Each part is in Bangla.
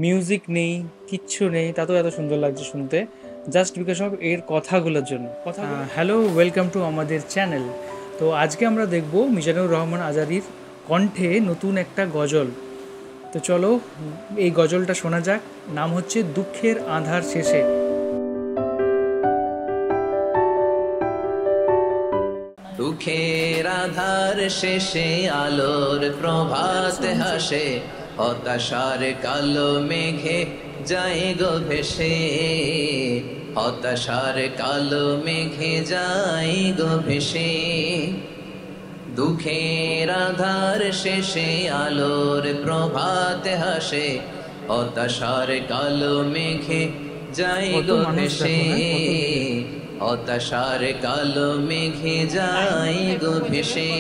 মিউজিক নেই, কিচ্ছু নেই, তাতেও এত সুন্দর লাগছে শুনতে, জাস্ট বিকজ অফ এর কথাগুলোর জন্য। হ্যালো, ওয়েলকাম টু আমাদের চ্যানেল। তো আজকে আমরা দেখব মিজানুর রহমান আজারির কণ্ঠে নতুন একটা গজল। তো চলো এই গজলটা শোনা যাক। নাম হচ্ছে দুঃখের আঁধার শেষে। দুঃখের আধার শেষে আলোর প্রভাত হাসে, হতাশার কালো মেঘে যায় গো ভেসে, হতাশার কালো মেঘে যায় গো ভেসে। দুঃখের আধার শেষে আলোর প্রভাত হাসে, হতাশার কালো মেঘে যায় গো ভেসে, হতাশার কালো মেঘে যায় গো ভেসে।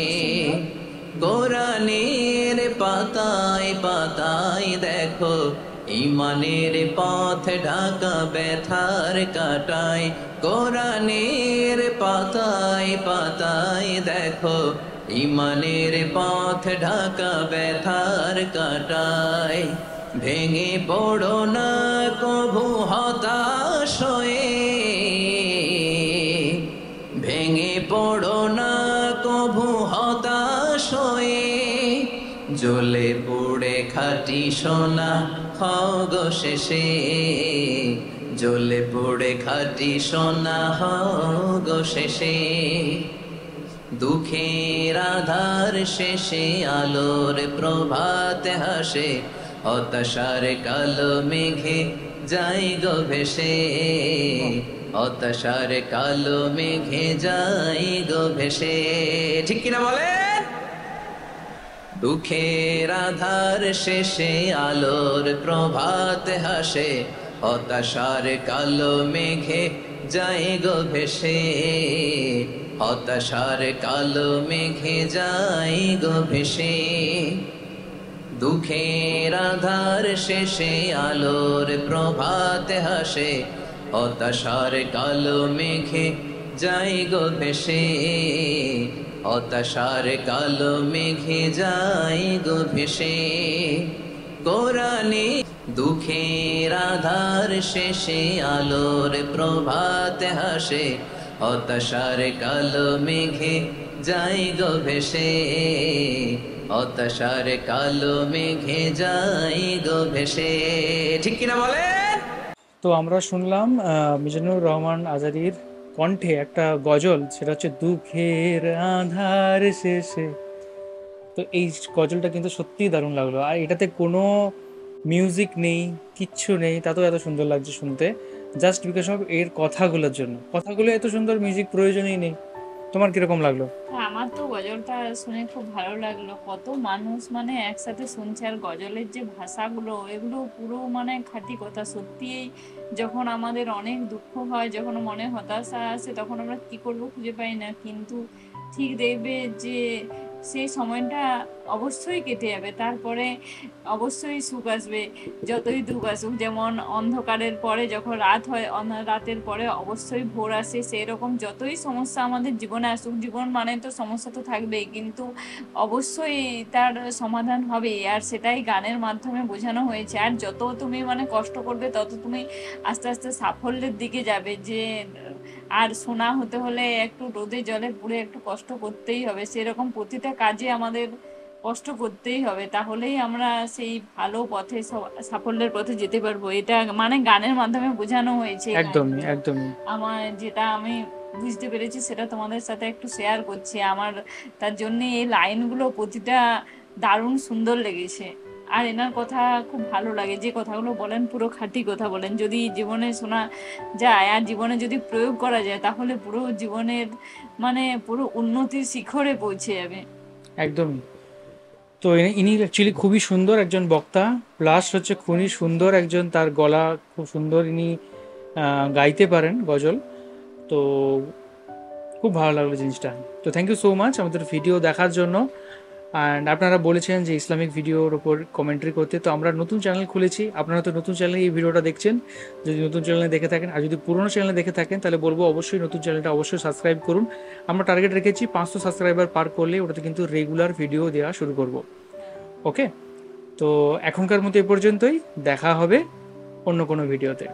কোরআনের পাতায় পাতায় দেখো ইমানের পথ ঢাকা ব্যথার কাটায়। কোরআনের পাতায় পাতায় দেখো ইমানের পথ ঢাকা ব্যথার কাটায়। ভেঙে পড়ো না কভু হতাশ হয়ে, ভেঙে পড়ো না কভু হতাশ হয়ে, জ্বলে পুড়ে খাঁটি সোনা হও গো শেষে, জ্বলে পুড়ে খাঁটি সোনা হও গো শেষে। দুঃখের আধার শেষে আলোর প্রভাত হাসে, হতাশার কালো মেঘে যায় গো ভেসে, হতাশার কালো মেঘে যায় গো ভেসে। ঠিক কিনা বলে? দুঃখের আধার শেষে আলোর প্রভাত হাসে, হতাশার কালো মেঘে যায় গো ভেসে, হতাশার কালো মেঘে যায় গো ভেসে। দুঃখের আধার শেষে আলোর প্রভাত হাসে, হতাশার কালো মেঘে যায় গো ভেসে, হতাশার কালো মেঘে যায় গো ভেসে। কোরআনে দুঃখের আধার শেষে আলোর প্রভাত হাসে, হতাশার কালো মেঘে যায় গো ভেসে, হতাশার কালো মেঘে যায় গো ভেসে। ঠিক কিনা বলে? তো আমরা শুনলাম মিজানুর রহমান আজারির কণ্ঠে একটা গজল, সেটা হচ্ছে দুঃখের আঁধার শেষে। তো এই গজলটা কিন্তু সত্যিই দারুণ লাগলো, আর এটাতে কোনো মিউজিক নেই, কিচ্ছু নেই, তাতেও এত সুন্দর লাগছে শুনতে, জাস্ট বিকজ অফ এর কথাগুলোর জন্য। কথাগুলো এত সুন্দর, মিউজিক প্রয়োজনই নেই। তোমার কিরকম লাগলো? হ্যাঁ, আমার তো গজলটা শুনে খুব ভালো লাগলো। কত মানুষ মানে একসাথে শুনছে, আর গজলের যে ভাষাগুলো এগুলো পুরো মানে খাঁটি কথা। সত্যিই যখন আমাদের অনেক দুঃখ হয়, যখন মনে হতাশা আসে, তখন আমরা কি করব খুঁজে পাই না, কিন্তু ঠিক দেখবে যে সেই সময়টা অবশ্যই কেটে যাবে, তারপরে অবশ্যই সুখ আসবে। যতই দুঃখ আসুক, যেমন অন্ধকারের পরে যখন রাত হয়, রাতের পরে অবশ্যই ভোর আসে, সেই রকম যতই সমস্যা আমাদের জীবনে আসুক, জীবন মানে তো সমস্যা তো থাকবেই, কিন্তু অবশ্যই তার সমাধান হবে, আর সেটাই গানের মাধ্যমে বোঝানো হয়েছে। আর যত তুমি মানে কষ্ট করবে, তত তুমি আস্তে আস্তে সাফল্যের দিকে যাবে। যে আর সোনা হতে হলে একটু রোদে জলে পুড়ে একটু কষ্ট করতেই হবে, সেরকম প্রতিটা কাজে আমাদের কষ্ট করতেই হবে, তাহলেই আমরা সেই ভালো পথে সাফল্যের পথে যেতে পারবো। এটা মানে গানের মাধ্যমে বোঝানো হয়েছে এই একদমই, লাইনটা। একদমই। আমার যেটা আমি বুঝতে পেরেছি সেটা তোমাদের সাথে একটু শেয়ার করছি আমার। তার জন্য এই লাইনগুলো প্রতিটা দারুণ সুন্দর লেগেছে। আর এনার কথা খুব ভালো লাগে, যে কথাগুলো বলেন পুরো খাঁটি কথা বলেন। যদি জীবনে শোনা যায় আর জীবনে যদি প্রয়োগ করা যায়, তাহলে পুরো জীবনের মানে পুরো উন্নতির শিখরে পৌঁছে যাবে। একদমই। তো ইনি অ্যাকচুয়ালি খুবই সুন্দর একজন বক্তা, প্লাস হচ্ছে খুবই সুন্দর একজন, তার গলা খুব সুন্দর, ইনি গাইতে পারেন গজল। তো খুব ভালো লাগলো জিনিসটা। তো থ্যাংক ইউ সো মাচ আমাদের ভিডিও দেখার জন্য। অ্যান্ড আপনারা বলেছেন যে ইসলামিক ভিডিওর ওপর কমেন্ট্রি করতে, তো আমরা নতুন চ্যানেল খুলেছি। আপনারা তো নতুন চ্যানেলে এই ভিডিওটা দেখছেন, যদি নতুন চ্যানেলে দেখে থাকেন, আর যদি পুরোনো চ্যানেলে দেখে থাকেন, তাহলে বলবো অবশ্যই নতুন চ্যানেলটা অবশ্যই সাবস্ক্রাইব করুন। আমরা টার্গেট রেখেছি 500 সাবস্ক্রাইবার পার করলে ওটাতে কিন্তু রেগুলার ভিডিও দেওয়া শুরু করব। ওকে। তো এখনকার মতো এ পর্যন্তই, দেখা হবে অন্য কোনো ভিডিওতে।